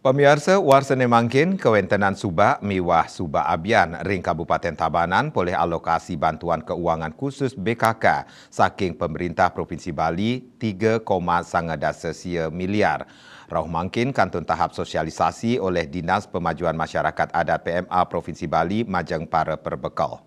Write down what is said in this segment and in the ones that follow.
Pemirsa warsene mangkin kewentenan Subak miwah Subak Abian ring Kabupaten Tabanan boleh alokasi bantuan keuangan khusus BKK saking pemerintah Provinsi Bali 3,9 miliar. Rauh mangkin kantun tahap sosialisasi oleh Dinas Pemajuan Masyarakat Adat PMA Provinsi Bali majeng para perbekal.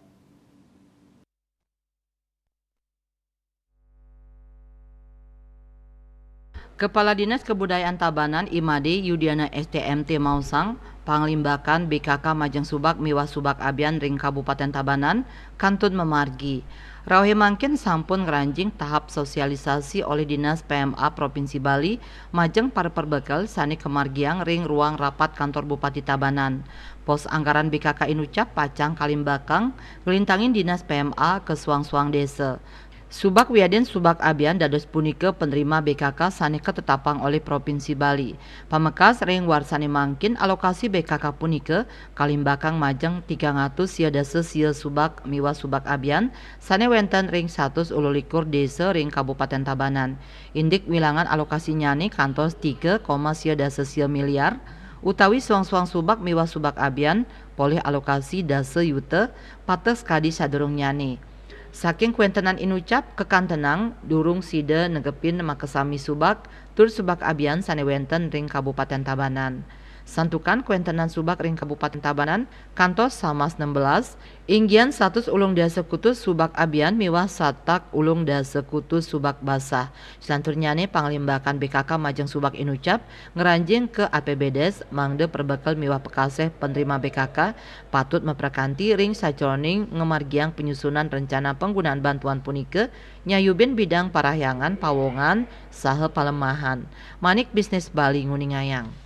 Kepala Dinas Kebudayaan Tabanan Imade Yudiana STMT Mausang, Panglimbakan BKK Majeng Subak miwah Subak Abian ring Kabupaten Tabanan, kantun memargi. Rauhe mangkin sampun ngeranjing tahap sosialisasi oleh Dinas PMA Provinsi Bali, majeng para perbekal sani kemargiang ring ruang rapat kantor Bupati Tabanan. Pos anggaran BKK Inucap Pacang Kalimbakang, ngelintangin Dinas PMA ke suang-suang desa. Subak Wiaden Subak Abian dados punike penerima BKK sane ketetapang oleh Provinsi Bali. Pamekas ring warsane mangkin alokasi BKK punike kalimbakang majeng 300 sia dasa sia Subak miwa Subak Abian sane wenten ring 112 desa ring Kabupaten Tabanan. Indik wilangan alokasi nyane kantos 3, sia dasa sia miliar utawi suang-suang Subak miwa Subak Abian poleh alokasi dasa yuta pates kadi sadurung nyane. Saking kuentenan Inucap kekantenang durung sida negepin makesami Subak tur Subak Abian sane wenten ring Kabupaten Tabanan. Santukan kuentenan Subak ring Kabupaten Tabanan kantos samas 16 inggian 100 ulung dasa kutus Subak Abian miwah satak ulung dasa kutus Subak Basah. Selanturnyane Panglimbakan BKK Majeng Subak Inucap ngeranjing ke APBDes mangde perbekal miwah pekaseh penerima BKK patut memperkanti ring sacroning ngemargiang penyusunan rencana penggunaan bantuan punike nyayubin bidang parahyangan pawongan saha palemahan. Manik bisnis Bali Nguningayang.